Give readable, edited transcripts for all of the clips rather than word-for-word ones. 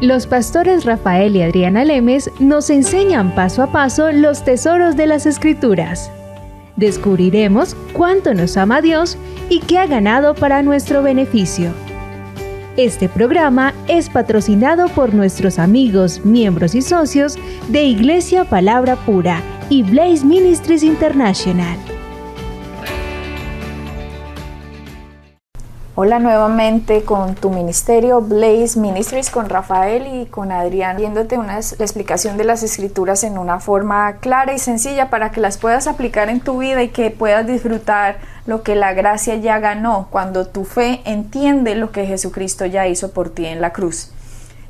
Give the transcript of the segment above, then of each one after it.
Los pastores Rafael y Adriana Lemes nos enseñan paso a paso los tesoros de las Escrituras. Descubriremos cuánto nos ama Dios y qué ha ganado para nuestro beneficio. Este programa es patrocinado por nuestros amigos, miembros y socios de Iglesia Palabra Pura y Blaze Ministries International. Hola nuevamente con tu ministerio Blaze Ministries, con Rafael y con Adrián, viéndote la explicación de las Escrituras en una forma clara y sencilla para que las puedas aplicar en tu vida y que puedas disfrutar lo que la gracia ya ganó cuando tu fe entiende lo que Jesucristo ya hizo por ti en la cruz.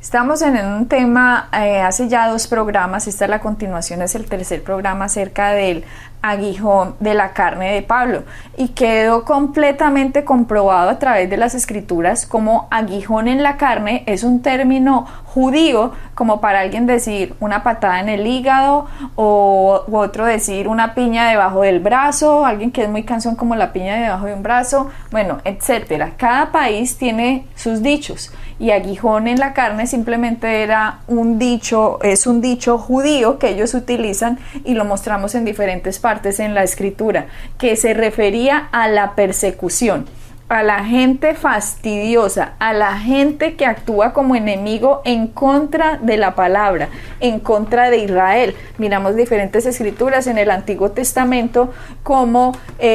Estamos en un tema, hace ya 2 programas, esta es la continuación, es el tercer programa acerca del aguijón de la carne de Pablo, y quedó completamente comprobado a través de las Escrituras como aguijón en la carne es un término judío, como para alguien decir una patada en el hígado u otro decir una piña debajo del brazo, alguien que es muy cansón como la piña debajo de un brazo, bueno, etcétera. Cada país tiene sus dichos, y aguijón en la carne simplemente era un dicho, es un dicho judío que ellos utilizan y lo mostramos en diferentes partes en la Escritura, que se refería a la persecución, a la gente fastidiosa, a la gente que actúa como enemigo en contra de la palabra, en contra de Israel. Miramos diferentes escrituras en el Antiguo Testamento cómo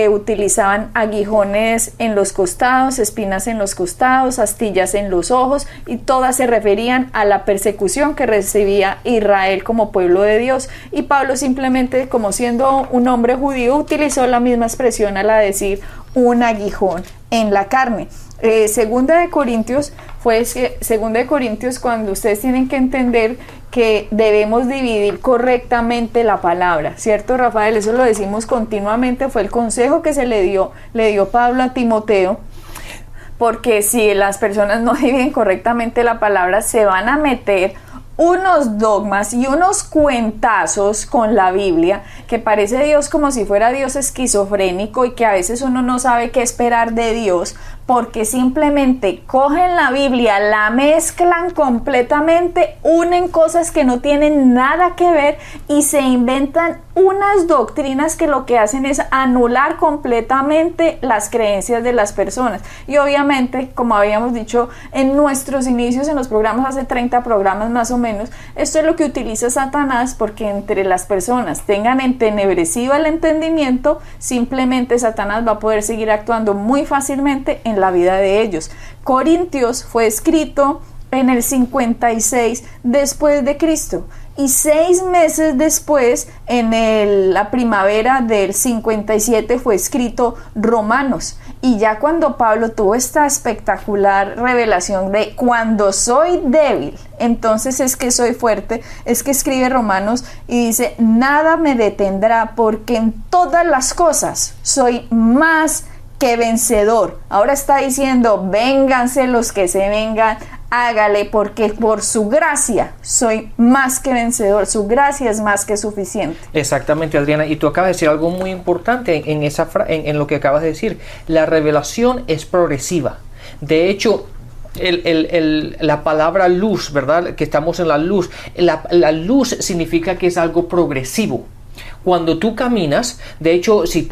utilizaban aguijones en los costados, espinas en los costados, astillas en los ojos, y todas se referían a la persecución que recibía Israel como pueblo de Dios. Y Pablo simplemente, como siendo un hombre judío, utilizó la misma expresión al decir un aguijón en la carne. Segunda de Corintios, cuando ustedes tienen que entender que debemos dividir correctamente la palabra, ¿cierto, Rafael? Eso lo decimos continuamente, fue el consejo que le dio Pablo a Timoteo, porque si las personas no dividen correctamente la palabra, se van a meter unos dogmas y unos cuentazos con la Biblia, que parece Dios como si fuera Dios esquizofrénico, y que a veces uno no sabe qué esperar de Dios, porque simplemente cogen la Biblia, la mezclan completamente, unen cosas que no tienen nada que ver y se inventan unas doctrinas que lo que hacen es anular completamente las creencias de las personas. Y obviamente, como habíamos dicho en nuestros inicios en los programas, hace 30 programas más o menos, esto es lo que utiliza Satanás, porque entre las personas tengan entenebrecido el entendimiento, simplemente Satanás va a poder seguir actuando muy fácilmente en la vida de ellos. Corintios fue escrito en el 56 después de Cristo, y 6 meses después, en la primavera del 57, fue escrito Romanos. Y ya cuando Pablo tuvo esta espectacular revelación de cuando soy débil, entonces es que soy fuerte, es que escribe Romanos y dice: nada me detendrá, porque en todas las cosas soy más que vencedor. Ahora está diciendo: vénganse los que se vengan, hágale, porque por su gracia soy más que vencedor, su gracia es más que suficiente. Exactamente, Adriana, y tú acabas de decir algo muy importante en lo que acabas de decir. La revelación es progresiva. De hecho, la palabra luz, ¿verdad? Que estamos en la luz. La luz significa que es algo progresivo. Cuando tú caminas, de hecho, si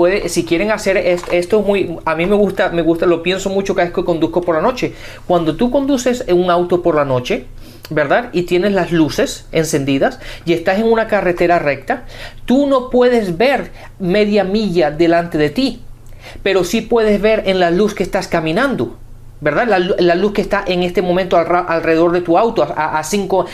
quieren hacer esto a mí me gusta, lo pienso mucho cada vez que conduzco por la noche. Cuando tú conduces en un auto por la noche, ¿verdad? Y tienes las luces encendidas y estás en una carretera recta, tú no puedes ver media milla delante de ti, pero sí puedes ver en la luz que estás caminando, ¿verdad? La luz que está en este momento alrededor de tu auto, a 5,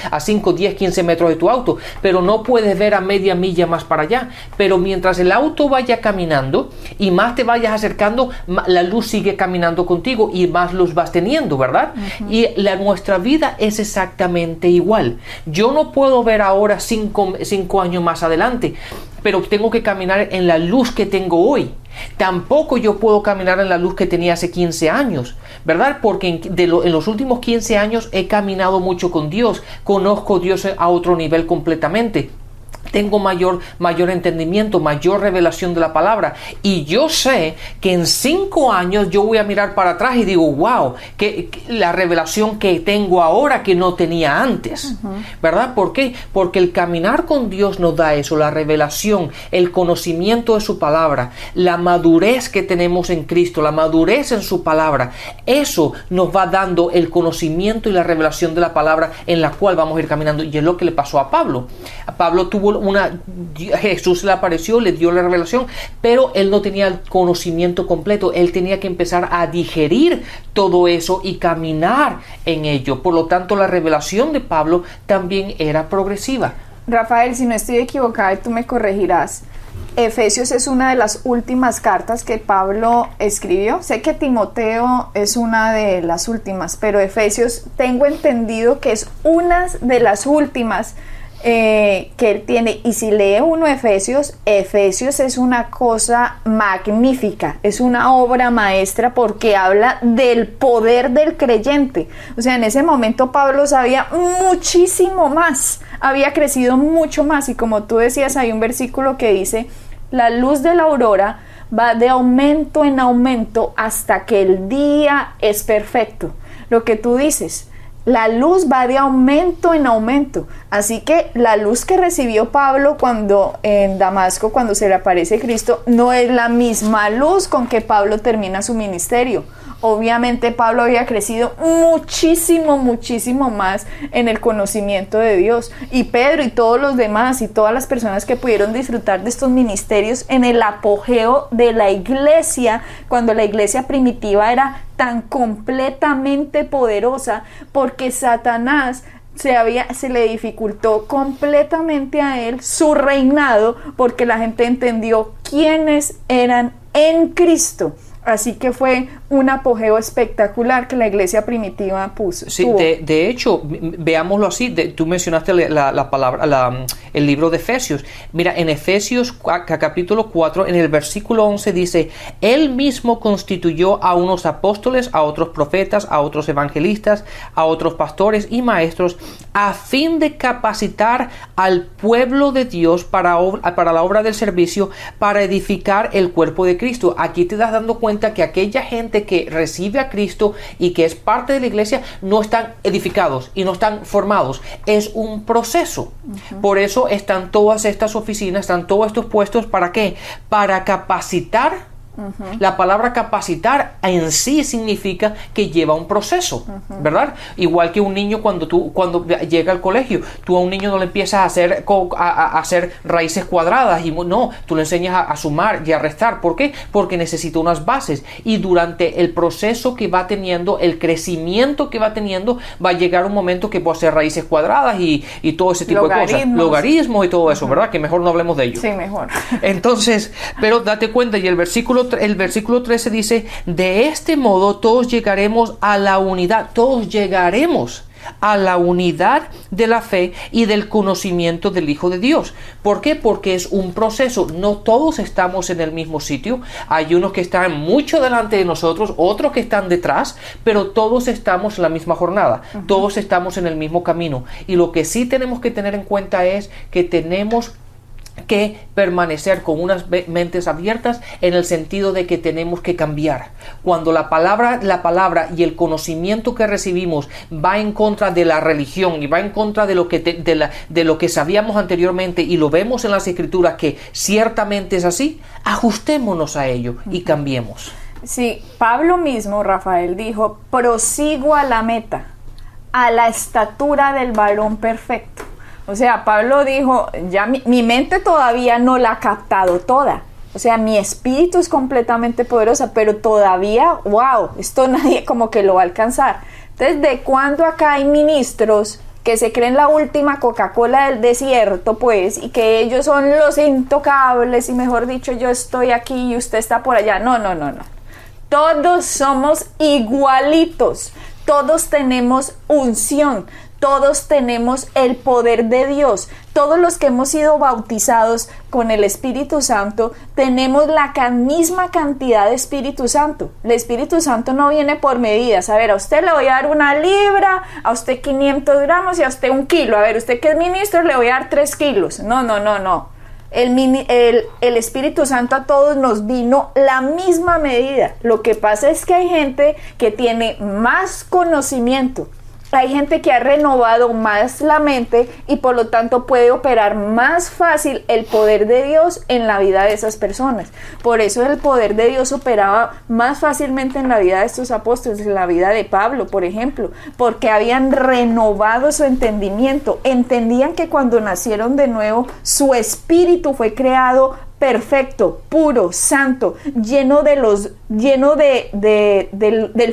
10, 15 metros de tu auto, pero no puedes ver a media milla más para allá. Pero mientras el auto vaya caminando y más te vayas acercando, la luz sigue caminando contigo y más luz vas teniendo, ¿verdad? Uh-huh. Y nuestra vida es exactamente igual. Yo no puedo ver ahora 5 años más adelante, pero tengo que caminar en la luz que tengo hoy. Tampoco yo puedo caminar en la luz que tenía hace 15 años, ¿verdad? Porque en los últimos 15 años he caminado mucho con Dios, conozco a Dios a otro nivel completamente. tengo mayor entendimiento, mayor revelación de la palabra. Y yo sé que en 5 años yo voy a mirar para atrás y digo, wow, que la revelación que tengo ahora que no tenía antes. ¿Verdad? ¿Por qué? Porque el caminar con Dios nos da eso, la revelación, el conocimiento de su palabra, la madurez que tenemos en Cristo, la madurez en su palabra. Eso nos va dando el conocimiento y la revelación de la palabra en la cual vamos a ir caminando. Y es lo que le pasó a Pablo. Pablo tuvo Jesús le apareció, le dio la revelación, pero él no tenía el conocimiento completo. Él tenía que empezar a digerir todo eso y caminar en ello. Por lo tanto, la revelación de Pablo también era progresiva. Rafael, si no estoy equivocada, tú me corregirás. Efesios es una de las últimas cartas que Pablo escribió. Sé que Timoteo es una de las últimas, pero Efesios tengo entendido que es una de las últimas que él tiene. Y si lee uno Efesios es una cosa magnífica, es una obra maestra porque habla del poder del creyente. O sea, en ese momento Pablo sabía muchísimo más, había crecido mucho más, y como tú decías, hay un versículo que dice: la luz de la aurora va de aumento en aumento hasta que el día es perfecto. Lo que tú dices, la luz va de aumento en aumento. Así que la luz que recibió Pablo cuando en Damasco, cuando se le aparece Cristo, no es la misma luz con que Pablo termina su ministerio. Obviamente Pablo había crecido muchísimo más en el conocimiento de Dios. Y Pedro y todos los demás y todas las personas que pudieron disfrutar de estos ministerios en el apogeo de la iglesia, cuando la iglesia primitiva era tan completamente poderosa, porque Satanás se le dificultó completamente a él su reinado, porque la gente entendió quiénes eran en Cristo. Así que fue un apogeo espectacular que la iglesia primitiva puso. Sí, de hecho, veámoslo así. Tú mencionaste la palabra, el libro de Efesios. Mira, en Efesios capítulo 4, en el versículo 11 dice: Él mismo constituyó a unos apóstoles, a otros profetas, a otros evangelistas, a otros pastores y maestros, a fin de capacitar al pueblo de Dios para la obra del servicio, para edificar el cuerpo de Cristo. Aquí te das dando cuenta que aquella gente que recibe a Cristo y que es parte de la iglesia no están edificados y no están formados. Es un proceso. Por eso están todas estas oficinas, están todos estos puestos. ¿Para qué? Para capacitar. La palabra capacitar en sí significa que lleva un proceso, ¿verdad? Igual que un niño cuando llega al colegio, tú a un niño no le empiezas a hacer raíces cuadradas, y no, tú le enseñas a sumar y a restar. ¿Por qué? Porque necesita unas bases, y durante el proceso que va teniendo, el crecimiento que va teniendo, va a llegar un momento que puede hacer raíces cuadradas y todo ese tipo de cosas, logaritmos y todo eso, ¿verdad? Que mejor no hablemos de ello. Sí, mejor. Entonces, pero date cuenta, y el versículo 13 dice: de este modo todos llegaremos a la unidad, a la unidad de la fe y del conocimiento del Hijo de Dios. ¿Por qué? Porque es un proceso. No todos estamos en el mismo sitio. Hay unos que están mucho delante de nosotros, otros que están detrás, pero todos estamos en la misma jornada. Todos estamos en el mismo camino. Y lo que sí tenemos que tener en cuenta es que tenemos que permanecer con unas mentes abiertas, en el sentido de que tenemos que cambiar. Cuando la palabra y el conocimiento que recibimos va en contra de la religión y va en contra de lo que sabíamos anteriormente, y lo vemos en las Escrituras que ciertamente es así, ajustémonos a ello y cambiemos. Sí, Pablo mismo, Rafael, dijo: prosigo a la meta, a la estatura del varón perfecto. O sea, Pablo dijo: ya mi mente todavía no la ha captado toda. O sea, mi espíritu es completamente poderosa, pero todavía, wow, esto nadie como que lo va a alcanzar. Entonces, ¿de cuándo acá hay ministros que se creen la última Coca-Cola del desierto, pues, y que ellos son los intocables, y mejor dicho, yo estoy aquí y usted está por allá? No. Todos somos igualitos. Todos tenemos unción, todos tenemos el poder de Dios. Todos los que hemos sido bautizados con el Espíritu Santo tenemos la misma cantidad de Espíritu Santo. El Espíritu Santo no viene por medidas. A ver, a usted le voy a dar 1 libra, a usted 500 gramos y a usted 1 kilo. A ver, usted que es ministro le voy a dar 3 kilos. No. El Espíritu Santo a todos nos vino la misma medida. Lo que pasa es que hay gente que tiene más conocimiento. Hay gente que ha renovado más la mente y por lo tanto puede operar más fácil el poder de Dios en la vida de esas personas. Por eso el poder de Dios operaba más fácilmente en la vida de estos apóstoles, en la vida de Pablo, por ejemplo, porque habían renovado su entendimiento. Entendían que cuando nacieron de nuevo, su espíritu fue creado perfecto, puro, santo, lleno del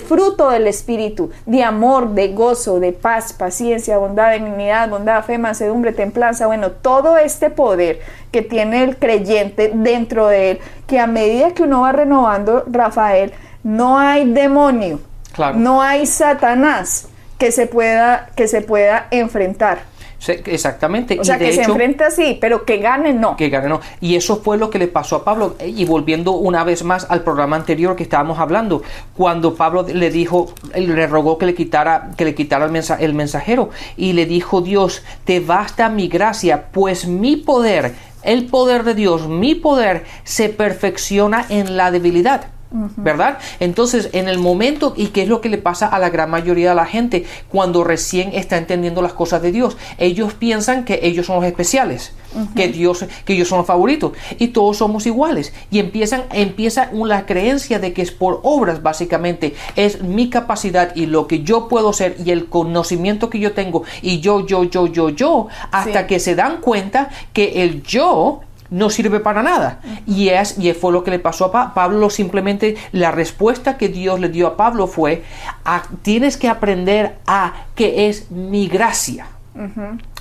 fruto del Espíritu, de amor, de gozo, de paz, paciencia, bondad, benignidad, bondad, fe, mansedumbre, templanza. Bueno, todo este poder que tiene el creyente dentro de él, que a medida que uno va renovando, Rafael, no hay demonio, claro, no hay Satanás que se pueda enfrentar. Exactamente. O sea, que se enfrenta sí, pero que gane no. Que gane no. Y eso fue lo que le pasó a Pablo. Y volviendo una vez más al programa anterior que estábamos hablando, cuando Pablo le rogó que le quitara el mensajero, y le dijo Dios: te basta mi gracia, pues mi poder, el poder de Dios, mi poder se perfecciona en la debilidad. ¿Verdad? Entonces, en el momento, ¿y qué es lo que le pasa a la gran mayoría de la gente cuando recién está entendiendo las cosas de Dios? Ellos piensan que ellos son los especiales, que ellos son los favoritos, y todos somos iguales, y empieza la creencia de que es por obras, básicamente, es mi capacidad y lo que yo puedo hacer y el conocimiento que yo tengo, y yo, hasta que se dan cuenta que el yo no sirve para nada. Y fue lo que le pasó a Pablo. Simplemente la respuesta que Dios le dio a Pablo fue: tienes que aprender que es mi gracia.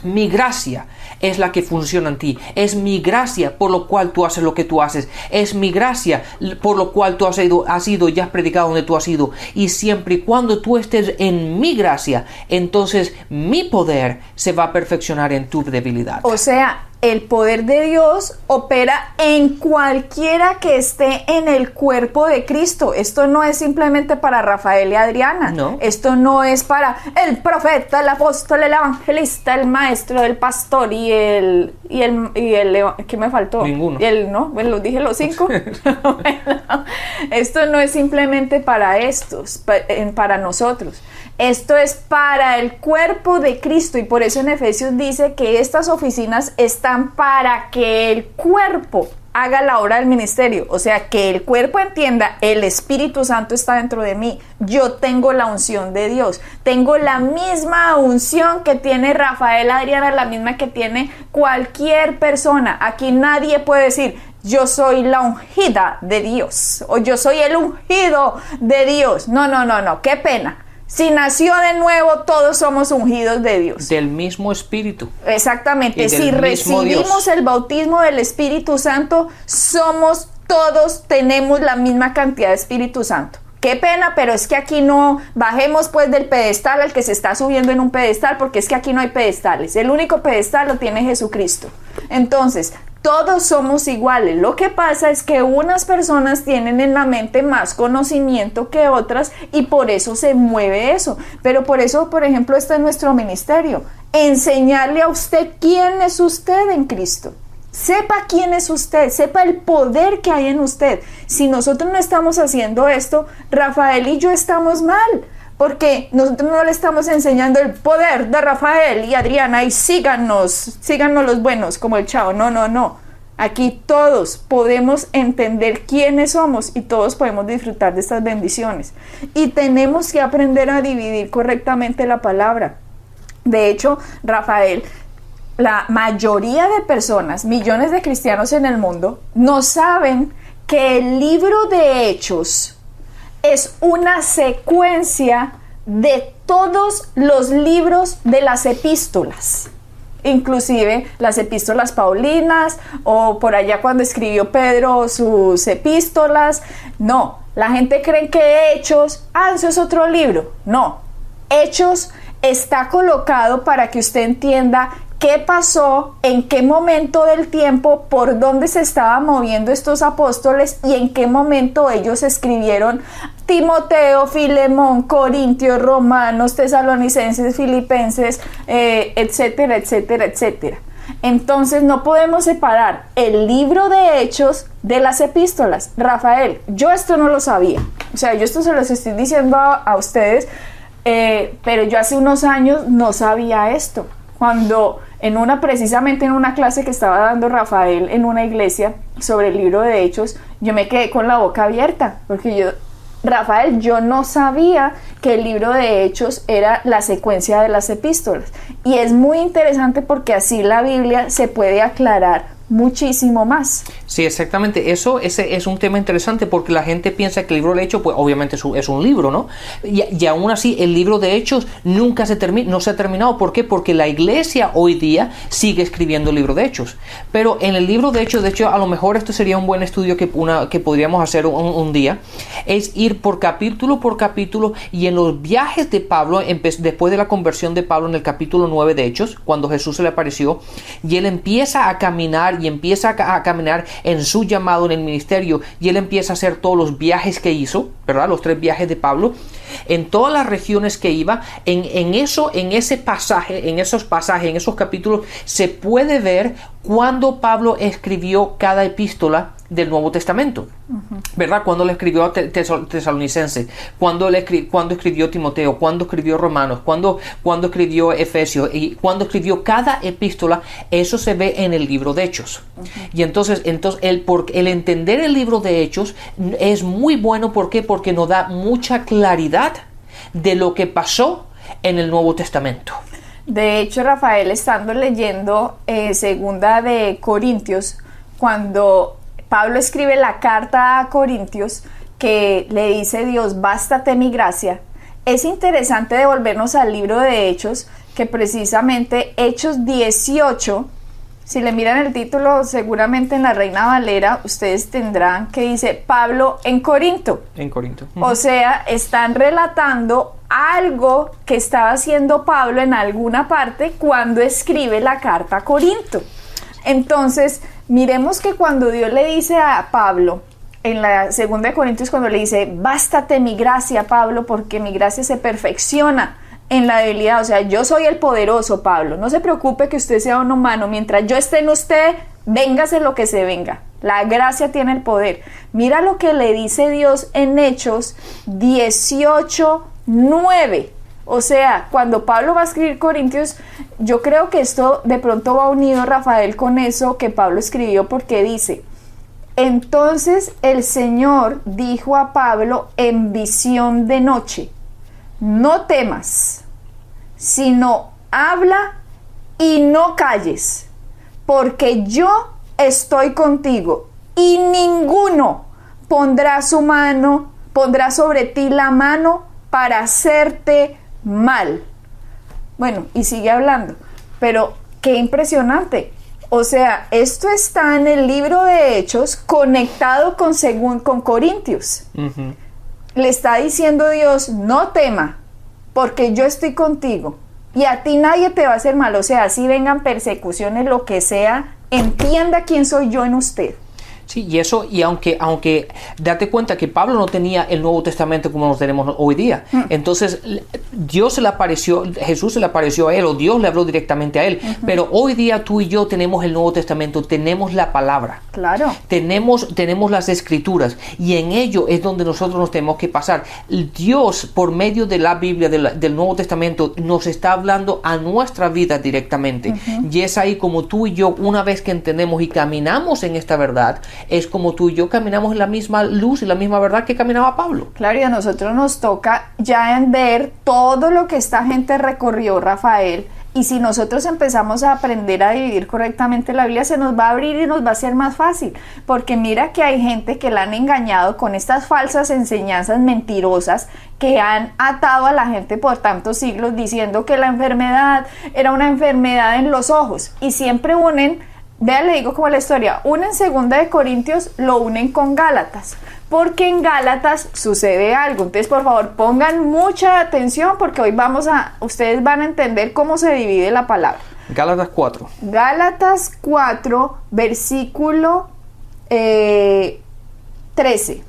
Mi gracia es la que funciona en ti. Es mi gracia por lo cual tú haces lo que tú haces. Es mi gracia por lo cual tú has ido y has predicado donde tú has ido. Y siempre y cuando tú estés en mi gracia, entonces mi poder se va a perfeccionar en tu debilidad. O sea, el poder de Dios opera en cualquiera que esté en el cuerpo de Cristo. Esto no es simplemente para Rafael y Adriana. No. Esto no es para el profeta, el apóstol, el evangelista, el maestro, el pastor y el ¿qué me faltó? Ninguno. ¿No? Bueno, dije los 5. Bueno, esto no es simplemente para para nosotros. Esto es para el cuerpo de Cristo, y por eso en Efesios dice que estas oficinas están para que el cuerpo haga la obra del ministerio. O sea, que el cuerpo entienda: el Espíritu Santo está dentro de mí, yo tengo la unción de Dios, tengo la misma unción que tiene Rafael, Adriana, la misma que tiene cualquier persona. Aquí nadie puede decir: yo soy la ungida de Dios, o yo soy el ungido de Dios. No, qué pena. Si nació de nuevo, todos somos ungidos de Dios. Del mismo Espíritu. Exactamente. Si recibimos el bautismo del Espíritu Santo, todos tenemos la misma cantidad de Espíritu Santo. Qué pena, pero es que aquí no bajemos pues del pedestal al que se está subiendo en un pedestal, porque es que aquí no hay pedestales. El único pedestal lo tiene Jesucristo. Entonces, todos somos iguales. Lo que pasa es que unas personas tienen en la mente más conocimiento que otras, y por eso se mueve eso. Pero por eso, por ejemplo, este es nuestro ministerio: enseñarle a usted quién es usted en Cristo. Sepa quién es usted, sepa el poder que hay en usted. Si nosotros no estamos haciendo esto, Rafael y yo estamos mal, porque nosotros no le estamos enseñando el poder de Rafael y Adriana y síganos los buenos como el Chavo. No. Aquí todos podemos entender quiénes somos y todos podemos disfrutar de estas bendiciones. Y tenemos que aprender a dividir correctamente la palabra. De hecho, Rafael, la mayoría de personas, millones de cristianos en el mundo, no saben que el libro de Hechos es una secuencia de todos los libros de las epístolas, inclusive las epístolas paulinas, o por allá cuando escribió Pedro sus epístolas. No, la gente cree que Hechos, eso es otro libro. No, Hechos está colocado para que usted entienda qué pasó, en qué momento del tiempo, por dónde se estaban moviendo estos apóstoles y en qué momento ellos escribieron Timoteo, Filemón, Corintios, Romanos, Tesalonicenses, Filipenses, etcétera, etcétera, etcétera. Entonces no podemos separar el libro de Hechos de las epístolas. Rafael, yo esto no lo sabía. O sea, yo esto se los estoy diciendo a ustedes, pero yo hace unos años no sabía esto. Cuando precisamente en una clase que estaba dando Rafael en una iglesia sobre el libro de Hechos, yo me quedé con la boca abierta, porque Rafael, yo no sabía que el libro de Hechos era la secuencia de las epístolas. Y es muy interesante porque así la Biblia se puede aclarar muchísimo más. Sí, exactamente. Ese es un tema interesante porque la gente piensa que el libro de Hechos, pues obviamente es un libro, ¿no? Y aún así el libro de Hechos no se ha terminado. ¿Por qué? Porque la iglesia hoy día sigue escribiendo el libro de Hechos. Pero en el libro de Hechos, de hecho, a lo mejor esto sería un buen estudio que podríamos hacer un día, es ir por capítulo y en los viajes de Pablo, después de la conversión de Pablo en el capítulo 9 de Hechos, cuando Jesús se le apareció, y él empieza a caminar en su llamado en el ministerio, y él empieza a hacer todos los viajes que hizo, ¿verdad? Los 3 viajes de Pablo, en todas las regiones que iba, en esos capítulos, se puede ver cuándo Pablo escribió cada epístola del Nuevo Testamento, ¿verdad? Cuando le escribió a Tesalonicenses, cuando escribió Timoteo, cuando escribió Romanos, cuando escribió Efesios, y cuando escribió cada epístola. Eso se ve en el libro de Hechos. Y entonces el entender el libro de Hechos es muy bueno. ¿Por qué? Porque nos da mucha claridad de lo que pasó en el Nuevo Testamento. De hecho, Rafael, estando leyendo segunda de Corintios, cuando Pablo escribe la carta a Corintios, que le dice Dios, bástate mi gracia, es interesante devolvernos al libro de Hechos, que precisamente Hechos 18, si le miran el título, seguramente en la Reina Valera, ustedes tendrán que dice Pablo en Corinto. En Corinto. O sea, están relatando algo que estaba haciendo Pablo en alguna parte cuando escribe la carta a Corinto. Entonces, miremos que cuando Dios le dice a Pablo, en la segunda de Corintios, cuando le dice, bástate mi gracia, Pablo, porque mi gracia se perfecciona en la debilidad. O sea, yo soy el poderoso, Pablo. No se preocupe que usted sea un humano. Mientras yo esté en usted, véngase lo que se venga. La gracia tiene el poder. Mira lo que le dice Dios en Hechos 18:9. O sea, cuando Pablo va a escribir Corintios, yo creo que esto de pronto va unido, Rafael, con eso que Pablo escribió, porque dice, entonces el Señor dijo a Pablo en visión de noche, no temas, sino habla y no calles, porque yo estoy contigo y ninguno pondrá sobre ti la mano para hacerte mal. Bueno, y sigue hablando, pero qué impresionante. O sea, esto está en el libro de Hechos conectado con Corintios. Le está diciendo Dios, no tema, porque yo estoy contigo y a ti nadie te va a hacer mal. O sea, si vengan persecuciones, lo que sea, entienda quién soy yo en usted. Sí, y aunque date cuenta que Pablo no tenía el Nuevo Testamento como lo tenemos hoy día. Entonces, Jesús se le apareció a él, o Dios le habló directamente a él. Pero hoy día tú y yo tenemos el Nuevo Testamento, tenemos la palabra. Claro. Tenemos las Escrituras, y en ello es donde nosotros nos tenemos que pasar. Dios, por medio de la Biblia, del Nuevo Testamento, nos está hablando a nuestra vida directamente. Y es ahí como tú y yo, una vez que entendemos y caminamos en esta verdad, es como tú y yo caminamos en la misma luz y la misma verdad que caminaba Pablo. Claro, y a nosotros nos toca ya ver todo lo que esta gente recorrió, Rafael, y si nosotros empezamos a aprender a dividir correctamente la Biblia, se nos va a abrir y nos va a ser más fácil, porque mira que hay gente que la han engañado con estas falsas enseñanzas mentirosas que han atado a la gente por tantos siglos, diciendo que la enfermedad era una enfermedad en los ojos, y siempre unen, vea, le digo como la historia, unen segunda de Corintios, lo unen con Gálatas. porque en Gálatas sucede algo. Entonces, por favor, pongan mucha atención porque hoy ustedes van a entender cómo se divide la palabra. Gálatas 4. Gálatas 4, versículo 13.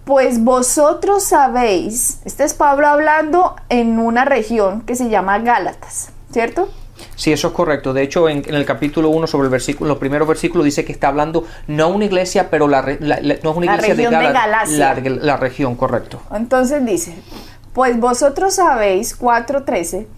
Pues vosotros sabéis, este es Pablo hablando en una región que se llama Gálatas, ¿cierto? Sí, eso es correcto. De hecho, en el capítulo 1, sobre el versículo, los primeros versículos, dice que está hablando no una iglesia, pero no es una iglesia región de Galacia. La región, correcto. Entonces dice, pues vosotros sabéis, 4:13,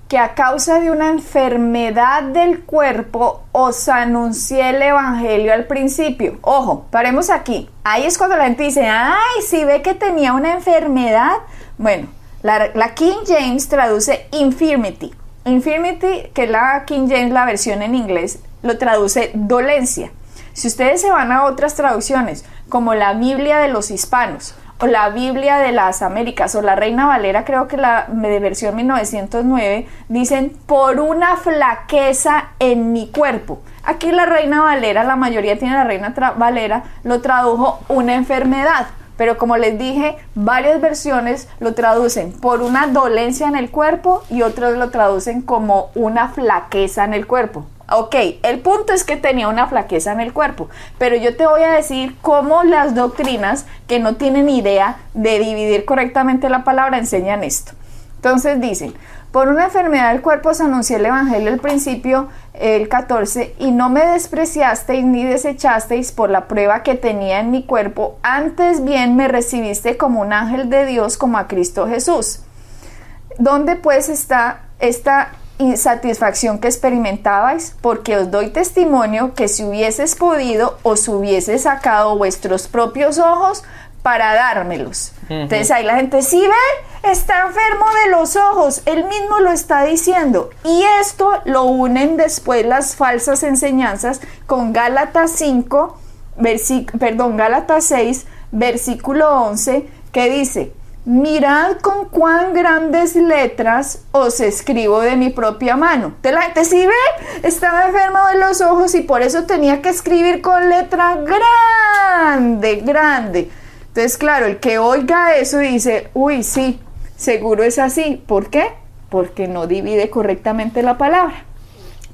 que a causa de una enfermedad del cuerpo os anuncié el evangelio al principio. Ojo, paremos aquí. Ahí es cuando la gente dice, ay, si ve que tenía una enfermedad. Bueno, la King James traduce infirmity. Infirmity, que es la King James, la versión en inglés, lo traduce dolencia. Si ustedes se van a otras traducciones, como la Biblia de los hispanos, o la Biblia de las Américas, o la Reina Valera, creo que la de versión 1909, dicen, por una flaqueza en mi cuerpo. Aquí la Reina Valera, la mayoría tiene la Reina Valera, lo tradujo una enfermedad. Pero como les dije, varias versiones lo traducen por una dolencia en el cuerpo y otros lo traducen como una flaqueza en el cuerpo. Ok, el punto es que tenía una flaqueza en el cuerpo, pero yo te voy a decir cómo las doctrinas que no tienen idea de dividir correctamente la palabra enseñan esto. Entonces dicen, por una enfermedad del cuerpo os anuncié el evangelio al principio, el 14, y no me despreciasteis ni desechasteis por la prueba que tenía en mi cuerpo, antes bien me recibiste como un ángel de Dios, como a Cristo Jesús. ¿Dónde pues está esta insatisfacción que experimentabais? Porque os doy testimonio que si hubieses podido, os hubiese sacado vuestros propios ojos para dármelos. Entonces ahí la gente, ¿sí ven? Está enfermo de los ojos, él mismo lo está diciendo, y esto lo unen después las falsas enseñanzas con Gálatas 6, versículo 11, que dice, mirad con cuán grandes letras os escribo de mi propia mano. Entonces la gente, ¿sí ve? Estaba enfermo de los ojos y por eso tenía que escribir con letra grande. Entonces, claro, el que oiga eso dice, uy, sí, seguro es así. ¿Por qué? Porque no divide correctamente la palabra.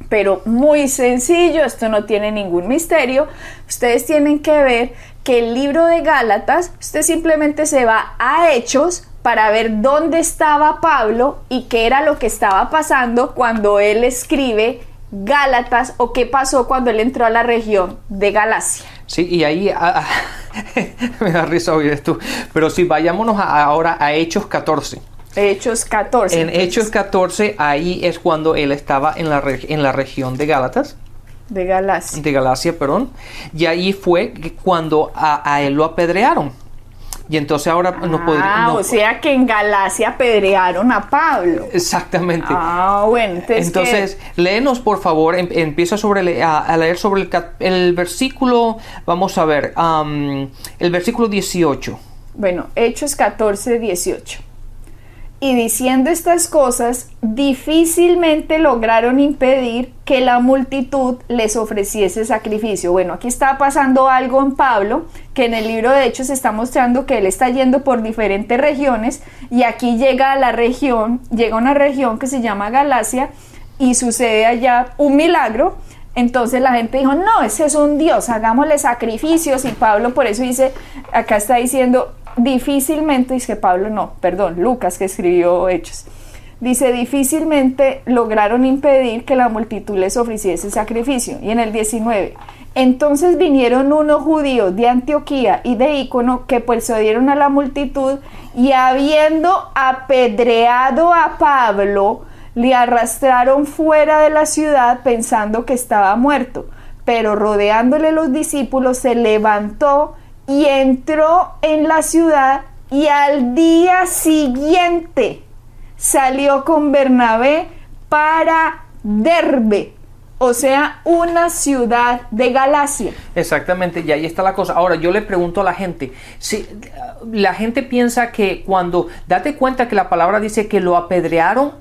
Pero muy sencillo, esto no tiene ningún misterio. Ustedes tienen que ver que el libro de Gálatas, usted simplemente se va a Hechos para ver dónde estaba Pablo y qué era lo que estaba pasando cuando él escribe Gálatas, o qué pasó cuando él entró a la región de Galacia. Sí, y ahí me da risa oír esto, pero sí, vayámonos ahora a Hechos 14. Hechos 14. En Hechos 14, ahí es cuando él estaba en la región de Gálatas. De Galacia. De Galacia, perdón. Y ahí fue cuando a él lo apedrearon. Y entonces ahora nos podría... o sea que en Galacia apedrearon a Pablo. Exactamente. Bueno, entonces léenos, por favor, empieza a leer sobre el versículo, vamos a ver, el versículo 18. Bueno, Hechos 14, 18. Y diciendo estas cosas, difícilmente lograron impedir que la multitud les ofreciese sacrificio. Bueno, aquí está pasando algo en Pablo, que en el libro de Hechos está mostrando que él está yendo por diferentes regiones, y aquí llega a una región que se llama Galacia, y sucede allá un milagro. Entonces la gente dijo, no, ese es un Dios, hagámosle sacrificios, y Pablo por eso dice, acá está diciendo, difícilmente, dice Pablo, no, perdón, Lucas, que escribió Hechos, dice, difícilmente lograron impedir que la multitud les ofreciese sacrificio. Y en el 19, entonces vinieron unos judíos de Antioquía y de Ícono que persuadieron a la multitud, y habiendo apedreado a Pablo, le arrastraron fuera de la ciudad pensando que estaba muerto, pero rodeándole los discípulos se levantó y entró en la ciudad, y al día siguiente salió con Bernabé para Derbe, o sea, una ciudad de Galacia. Exactamente, y ahí está la cosa. Ahora yo le pregunto a la gente, si la gente piensa que date cuenta que la palabra dice que lo apedrearon,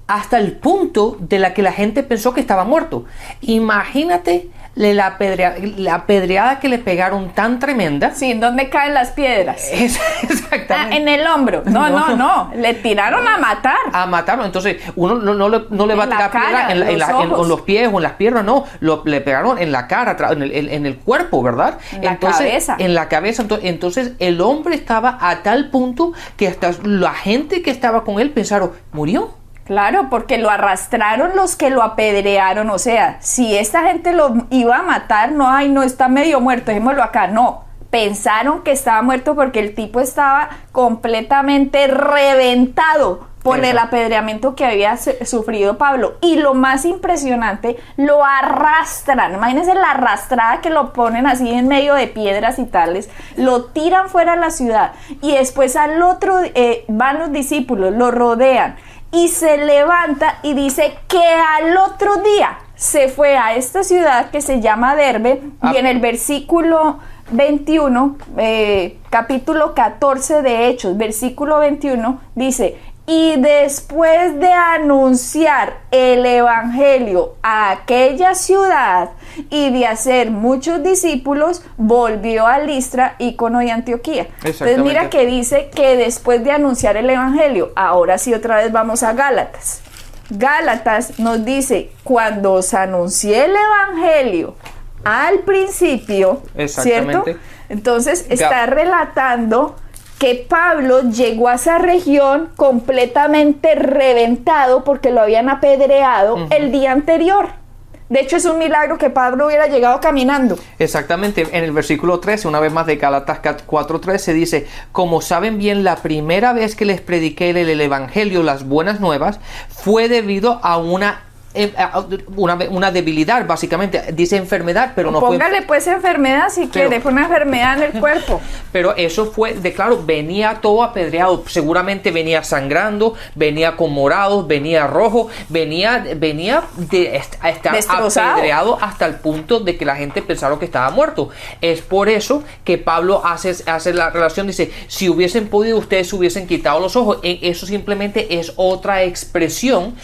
hasta el punto de la que la gente pensó que estaba muerto. Imagínate la apedreada que le pegaron tan tremenda. Sí, ¿en dónde caen las piedras? Exactamente. En el hombro. No. Le tiraron a matar. A matarlo. Entonces, uno no le va a tirar piedra en los pies o en las piernas, no. Le pegaron en la cara, en el cuerpo, ¿verdad? Cabeza. En la cabeza. Entonces, el hombre estaba a tal punto que hasta la gente que estaba con él pensaron, murió. Claro, porque lo arrastraron los que lo apedrearon. O sea, si esta gente lo iba a matar, no está medio muerto, dejémoslo acá. No, pensaron que estaba muerto porque el tipo estaba completamente reventado por el apedreamiento que había sufrido Pablo. Y lo más impresionante, lo arrastran. Imagínense la arrastrada que lo ponen así en medio de piedras y tales. Lo tiran fuera de la ciudad. Y después van los discípulos, lo rodean. Y se levanta y dice que al otro día se fue a esta ciudad que se llama Derbe. Y en el versículo 21, capítulo 14 de Hechos, versículo 21, dice: y después de anunciar el evangelio a aquella ciudad y de hacer muchos discípulos, volvió a Listra, Ícono y Antioquía. Entonces mira que dice que después de anunciar el evangelio, ahora sí otra vez vamos a Gálatas. Gálatas nos dice, cuando os anuncié el evangelio al principio, ¿cierto? Entonces está relatando que Pablo llegó a esa región completamente reventado porque lo habían apedreado el día anterior. De hecho, es un milagro que Pablo hubiera llegado caminando. Exactamente. En el versículo 13, una vez más de Gálatas 4:13, dice: como saben bien, la primera vez que les prediqué el evangelio, las buenas nuevas, fue debido a una debilidad, básicamente. Dice enfermedad, pero no póngale pues enfermedad si quiere, fue una enfermedad en el cuerpo. Pero eso fue claro, venía todo apedreado, seguramente venía sangrando, venía con morados, venía rojo, venía de estar destrozado, apedreado hasta el punto de que la gente pensaron que estaba muerto. Es por eso que Pablo hace la relación, dice: si hubiesen podido, ustedes se hubiesen quitado los ojos. Eso simplemente es otra expresión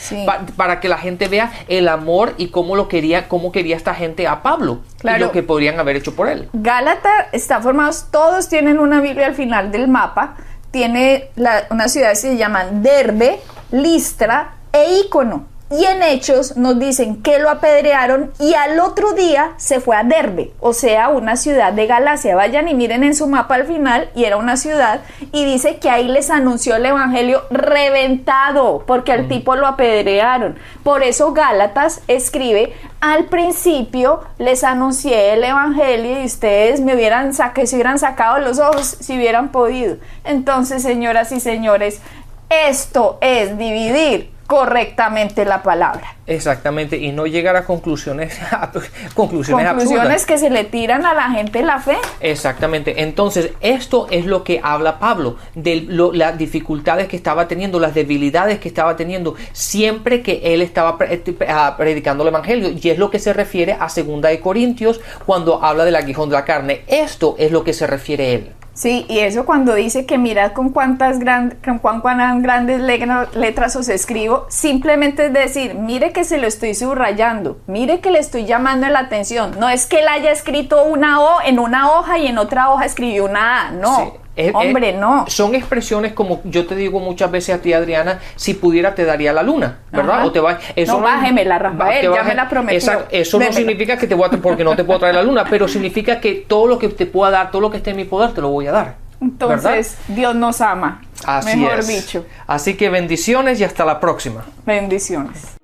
para que la gente vea el amor y cómo quería esta gente a Pablo, claro, y lo que podrían haber hecho por él. Gálatas está formados, todos tienen una Biblia al final del mapa. Tiene una ciudad que se llaman Derbe, Listra e Ícono. Y en Hechos nos dicen que lo apedrearon y al otro día se fue a Derbe, o sea, una ciudad de Galacia. Vayan y miren en su mapa al final, y era una ciudad, y dice que ahí les anunció el evangelio reventado, porque al tipo lo apedrearon. Por eso Gálatas escribe: al principio les anuncié el evangelio y ustedes se hubieran sacado los ojos si hubieran podido. Entonces, señoras y señores, esto es dividir correctamente la palabra. Exactamente, y no llegar a conclusiones absurdas que se le tiran a la gente la fe. Exactamente. Entonces, esto es lo que habla Pablo de las dificultades que estaba teniendo, las debilidades que estaba teniendo siempre que él estaba predicando el evangelio, y es lo que se refiere a 2 de Corintios cuando habla del aguijón de la carne. Esto es lo que se refiere él. Sí, y eso cuando dice que mirad con cuán grandes letras os escribo, simplemente es decir, mire que se lo estoy subrayando, mire que le estoy llamando la atención. No es que él haya escrito una O en una hoja y en otra hoja escribió una A, no. Sí. Hombre, no. Son expresiones como yo te digo muchas veces a ti, Adriana: si pudiera te daría la luna, ¿verdad? Ajá. O te va, eso no, bájemela, Rafael, ya me la prometió. Exacto. Eso no significa que porque no te puedo traer la luna, pero significa que todo lo que te pueda dar, todo lo que esté en mi poder, te lo voy a dar. Entonces, ¿verdad? Dios nos ama. Así mejor es. dicho. Así que bendiciones y hasta la próxima. Bendiciones.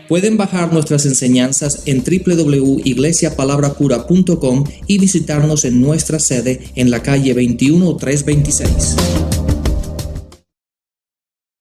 Pueden bajar nuestras enseñanzas en www.iglesiapalabracura.com y visitarnos en nuestra sede en la calle 21326.